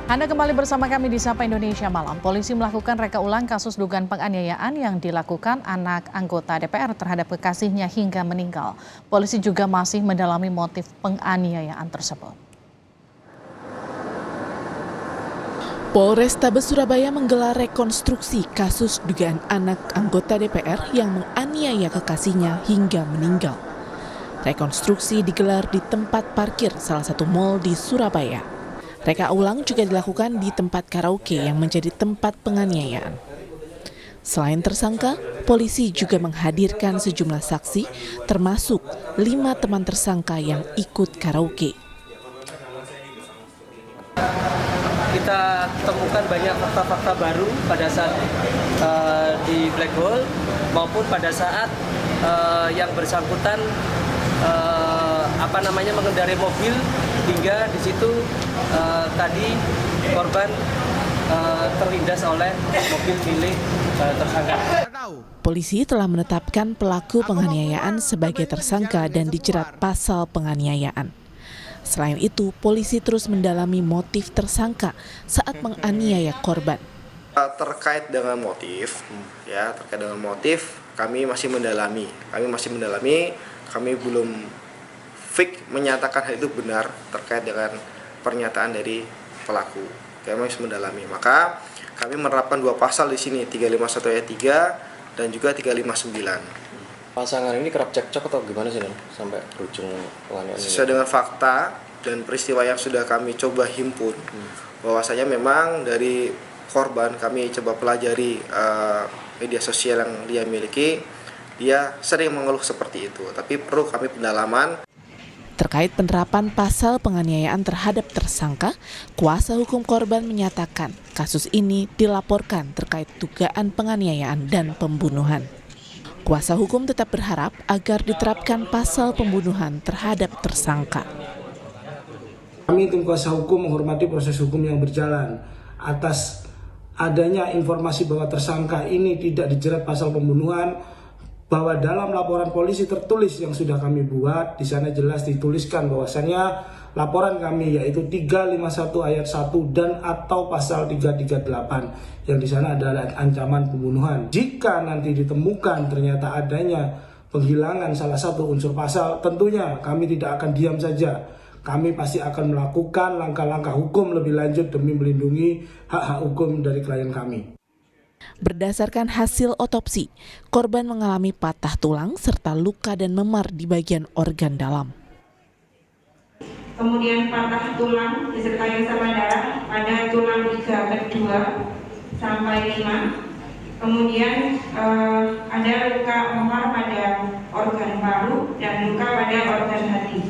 Anda kembali bersama kami di Sapa Indonesia Malam. Polisi melakukan reka ulang kasus dugaan penganiayaan yang dilakukan anak anggota DPR terhadap kekasihnya hingga meninggal. Polisi juga masih mendalami motif penganiayaan tersebut. Polrestabes Surabaya menggelar rekonstruksi kasus dugaan anak anggota DPR yang menganiaya kekasihnya hingga meninggal. Rekonstruksi digelar di tempat parkir salah satu mal di Surabaya. Reka ulang juga dilakukan di tempat karaoke yang menjadi tempat penganiayaan. Selain tersangka, polisi juga menghadirkan sejumlah saksi, termasuk 5 teman tersangka yang ikut karaoke. Kita temukan banyak fakta-fakta baru pada saat di Black Hole maupun pada saat yang bersangkutan mengendarai mobil hingga di situ tadi korban terlindas oleh mobil milik tersangka. Polisi telah menetapkan pelaku penganiayaan sebagai tersangka dan dijerat pasal penganiayaan. Selain itu, polisi terus mendalami motif tersangka saat menganiaya korban. Terkait dengan motif, kami masih mendalami. Kami belum fix menyatakan hal itu benar terkait dengan pernyataan dari pelaku. Kami masih mendalami. Maka kami menerapkan 2 pasal di sini, 351 ayat 3 dan juga 359. Pasangan ini kerap cekcok atau gimana sih, sampai berujung penganiayaan? Sesuai dengan fakta dan peristiwa yang sudah kami coba himpun, bahwasanya memang dari korban kami coba pelajari media sosial yang dia miliki, dia sering mengeluh seperti itu. Tapi perlu kami pendalaman. Terkait penerapan pasal penganiayaan terhadap tersangka, kuasa hukum korban menyatakan kasus ini dilaporkan terkait dugaan penganiayaan dan pembunuhan. Kuasa hukum tetap berharap agar diterapkan pasal pembunuhan terhadap tersangka. Kami tim kuasa hukum menghormati proses hukum yang berjalan. Atas adanya informasi bahwa tersangka ini tidak dijerat pasal pembunuhan, bahwa dalam laporan polisi tertulis yang sudah kami buat, di sana jelas dituliskan bahwasannya laporan kami yaitu 351 ayat 1 dan atau pasal 338 yang di sana adalah ancaman pembunuhan. Jika nanti ditemukan ternyata adanya penghilangan salah satu unsur pasal, tentunya kami tidak akan diam saja. Kami pasti akan melakukan langkah-langkah hukum lebih lanjut demi melindungi hak-hak hukum dari klien kami. Berdasarkan hasil otopsi, korban mengalami patah tulang serta luka dan memar di bagian organ dalam. Kemudian patah tulang disertai sama darah pada tulang iga kedua sampai 5. Kemudian ada luka memar pada organ paru dan luka pada organ hati.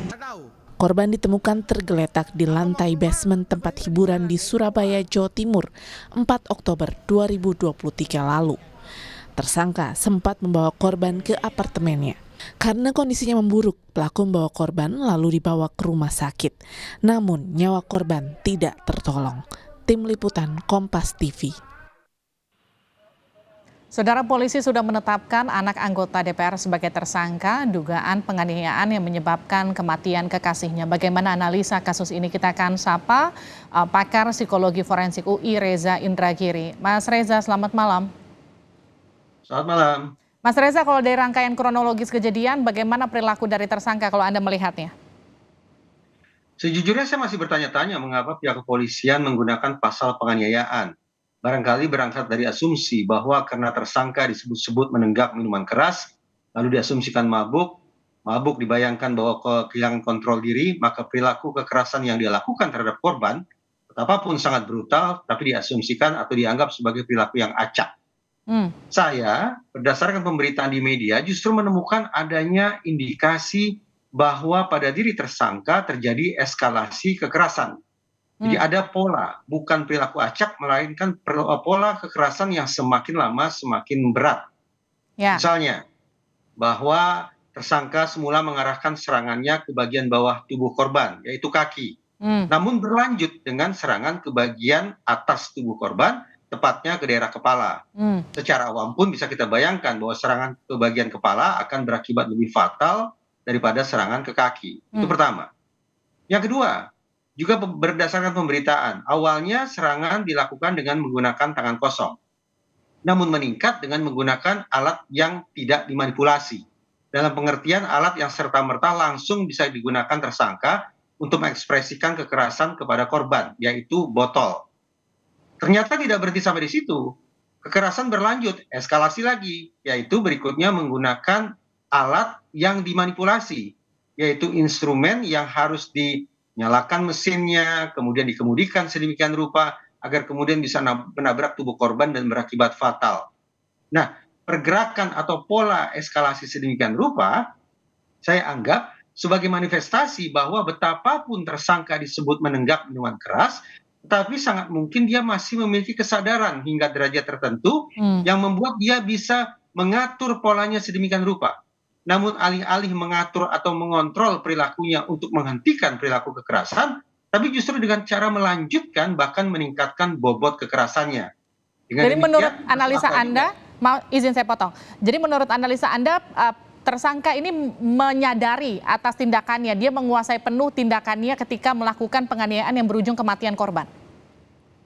Korban ditemukan tergeletak di lantai basement tempat hiburan di Surabaya, Jawa Timur, 4 Oktober 2023 lalu. Tersangka sempat membawa korban ke apartemennya. Karena kondisinya memburuk, pelaku membawa korban lalu dibawa ke rumah sakit. Namun nyawa korban tidak tertolong. Tim Liputan Kompas TV. Saudara, polisi sudah menetapkan anak anggota DPR sebagai tersangka dugaan penganiayaan yang menyebabkan kematian kekasihnya. Bagaimana analisa kasus ini? Kita akan sapa pakar psikologi forensik UI Reza Indragiri. Mas Reza, selamat malam. Selamat malam. Mas Reza, kalau dari rangkaian kronologis kejadian, bagaimana perilaku dari tersangka kalau Anda melihatnya? Sejujurnya saya masih bertanya-tanya mengapa pihak kepolisian menggunakan pasal penganiayaan. Barangkali berangkat dari asumsi bahwa karena tersangka disebut-sebut menenggak minuman keras, lalu diasumsikan mabuk dibayangkan bahwa kehilangan kontrol diri, maka perilaku kekerasan yang dia lakukan terhadap korban, betapapun sangat brutal, tapi diasumsikan atau dianggap sebagai perilaku yang acak. Saya, berdasarkan pemberitaan di media, justru menemukan adanya indikasi bahwa pada diri tersangka terjadi eskalasi kekerasan. Jadi ada pola, bukan perilaku acak, melainkan pola kekerasan yang semakin lama semakin berat. Misalnya, bahwa tersangka semula mengarahkan serangannya ke bagian bawah tubuh korban, yaitu kaki. Namun berlanjut dengan serangan ke bagian atas tubuh korban, tepatnya ke daerah kepala. Secara awam pun bisa kita bayangkan bahwa serangan ke bagian kepala akan berakibat lebih fatal daripada serangan ke kaki. Itu pertama. Yang kedua, juga berdasarkan pemberitaan. Awalnya serangan dilakukan dengan menggunakan tangan kosong, namun meningkat dengan menggunakan alat yang tidak dimanipulasi. Dalam pengertian alat yang serta-merta langsung bisa digunakan tersangka untuk mengekspresikan kekerasan kepada korban, yaitu botol. Ternyata tidak berhenti sampai di situ. Kekerasan berlanjut, eskalasi lagi, yaitu berikutnya menggunakan alat yang dimanipulasi, yaitu instrumen yang harus dinyalakan mesinnya, kemudian dikemudikan sedemikian rupa, agar kemudian bisa menabrak tubuh korban dan berakibat fatal. Nah, pergerakan atau pola eskalasi sedemikian rupa, saya anggap sebagai manifestasi bahwa betapapun tersangka disebut menenggak minuman keras, tetapi sangat mungkin dia masih memiliki kesadaran hingga derajat tertentu yang membuat dia bisa mengatur polanya sedemikian rupa. Namun alih-alih mengatur atau mengontrol perilakunya untuk menghentikan perilaku kekerasan, tapi justru dengan cara melanjutkan bahkan meningkatkan bobot kekerasannya. Jadi menurut analisa Anda, izin saya potong. Jadi menurut analisa Anda, tersangka ini menyadari atas tindakannya, dia menguasai penuh tindakannya ketika melakukan penganiayaan yang berujung kematian korban.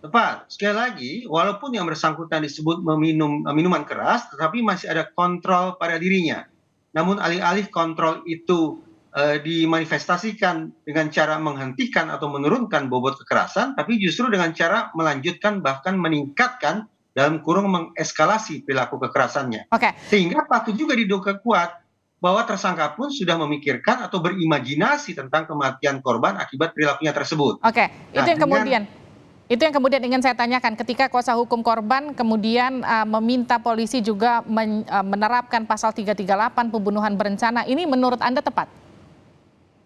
Tepat. Sekali lagi, walaupun yang bersangkutan disebut meminum minuman keras, tetapi masih ada kontrol pada dirinya. Namun alih-alih kontrol itu dimanifestasikan dengan cara menghentikan atau menurunkan bobot kekerasan, tapi justru dengan cara melanjutkan bahkan meningkatkan dalam kurung mengeskalasi perilaku kekerasannya. Sehingga patut juga diduga kuat bahwa tersangka pun sudah memikirkan atau berimajinasi tentang kematian korban akibat perilakunya tersebut. Itu yang kemudian ingin saya tanyakan, ketika kuasa hukum korban kemudian meminta polisi juga menerapkan pasal 338 pembunuhan berencana, ini menurut Anda tepat?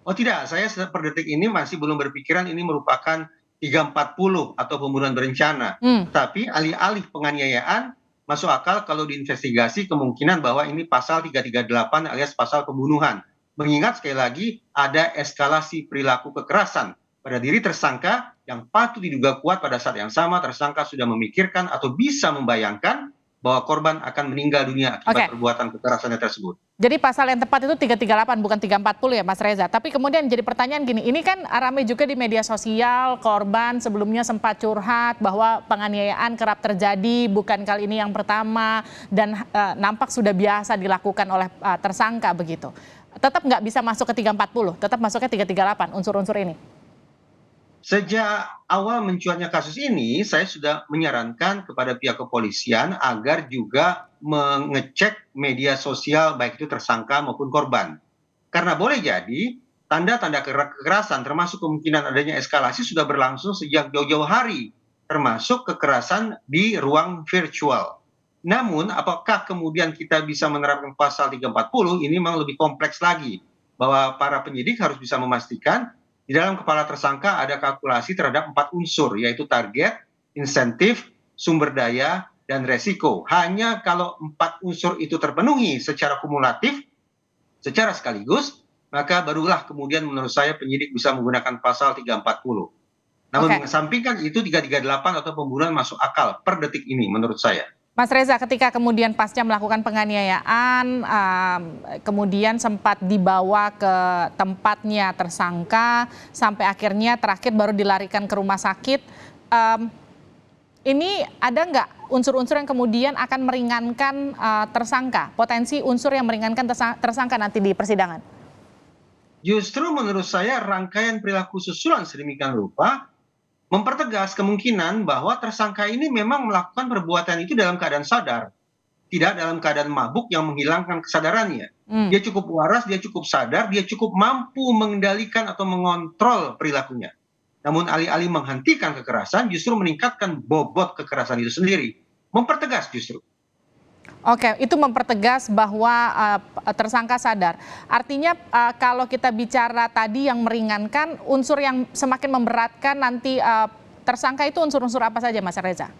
Oh tidak, saya per detik ini masih belum berpikiran ini merupakan 340 atau pembunuhan berencana. Tapi alih-alih penganiayaan, masuk akal kalau diinvestigasi kemungkinan bahwa ini pasal 338 alias pasal pembunuhan. Mengingat sekali lagi ada eskalasi perilaku kekerasan pada diri tersangka yang patut diduga kuat pada saat yang sama tersangka sudah memikirkan atau bisa membayangkan bahwa korban akan meninggal dunia akibat perbuatan kekerasannya tersebut. Jadi pasal yang tepat itu 338 bukan 340 ya Mas Reza. Tapi kemudian jadi pertanyaan gini, ini kan ramai juga di media sosial, korban sebelumnya sempat curhat bahwa penganiayaan kerap terjadi, bukan kali ini yang pertama, dan nampak sudah biasa dilakukan oleh tersangka begitu. Tetap nggak bisa masuk ke 340, tetap masuknya 338 unsur-unsur ini? Sejak awal mencuatnya kasus ini, saya sudah menyarankan kepada pihak kepolisian agar juga mengecek media sosial baik itu tersangka maupun korban. Karena boleh jadi tanda-tanda kekerasan termasuk kemungkinan adanya eskalasi sudah berlangsung sejak jauh-jauh hari, termasuk kekerasan di ruang virtual. Namun apakah kemudian kita bisa menerapkan pasal 340, ini memang lebih kompleks lagi, bahwa para penyidik harus bisa memastikan di dalam kepala tersangka ada kalkulasi terhadap 4 unsur, yaitu target, insentif, sumber daya, dan resiko. Hanya kalau 4 unsur itu terpenuhi secara kumulatif, secara sekaligus, maka barulah kemudian menurut saya penyidik bisa menggunakan pasal 340. Namun mengesampingkan itu 338 atau pembunuhan masuk akal per detik ini menurut saya. Mas Reza, ketika kemudian pasca melakukan penganiayaan, kemudian sempat dibawa ke tempatnya tersangka, sampai akhirnya terakhir baru dilarikan ke rumah sakit. Ini ada nggak unsur-unsur yang kemudian akan meringankan tersangka? Potensi unsur yang meringankan tersangka nanti di persidangan? Justru menurut saya rangkaian perilaku susulan sedemikian rupa mempertegas kemungkinan bahwa tersangka ini memang melakukan perbuatan itu dalam keadaan sadar, tidak dalam keadaan mabuk yang menghilangkan kesadarannya. Dia cukup waras, dia cukup sadar, dia cukup mampu mengendalikan atau mengontrol perilakunya. Namun alih-alih menghentikan kekerasan, justru meningkatkan bobot kekerasan itu sendiri. Mempertegas justru. Itu mempertegas bahwa tersangka sadar. Artinya kalau kita bicara tadi yang meringankan, unsur yang semakin memberatkan nanti tersangka itu unsur-unsur apa saja Mas Reza?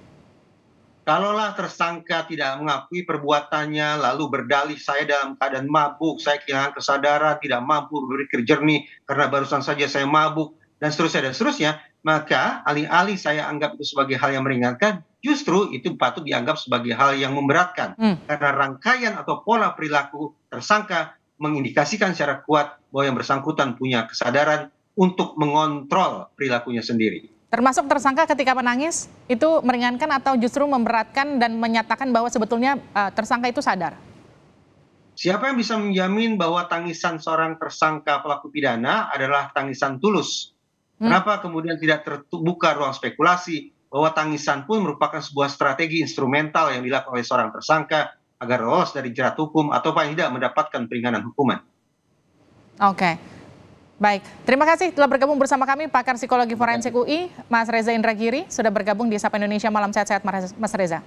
Kalaulah tersangka tidak mengakui perbuatannya, lalu berdalih saya dalam keadaan mabuk, saya kehilangan kesadaran, tidak mampu berpikir jernih karena barusan saja saya mabuk, dan seterusnya, maka alih-alih saya anggap itu sebagai hal yang meringankan, justru itu patut dianggap sebagai hal yang memberatkan. Karena rangkaian atau pola perilaku tersangka mengindikasikan secara kuat bahwa yang bersangkutan punya kesadaran, untuk mengontrol perilakunya sendiri. Termasuk tersangka ketika menangis, itu meringankan atau justru memberatkan dan menyatakan bahwa sebetulnya tersangka itu sadar? Siapa yang bisa menjamin bahwa tangisan seorang tersangka pelaku pidana adalah tangisan tulus? Kenapa kemudian tidak terbuka ruang spekulasi bahwa tangisan pun merupakan sebuah strategi instrumental yang dilakukan oleh seorang tersangka agar lolos dari jerat hukum atau paling tidak mendapatkan peringanan hukuman. Oke. Baik, terima kasih telah bergabung bersama kami pakar psikologi forensik UI, Mas Reza Indragiri, sudah bergabung di Sapa Indonesia Malam Sehat-Sehat, Mas Reza.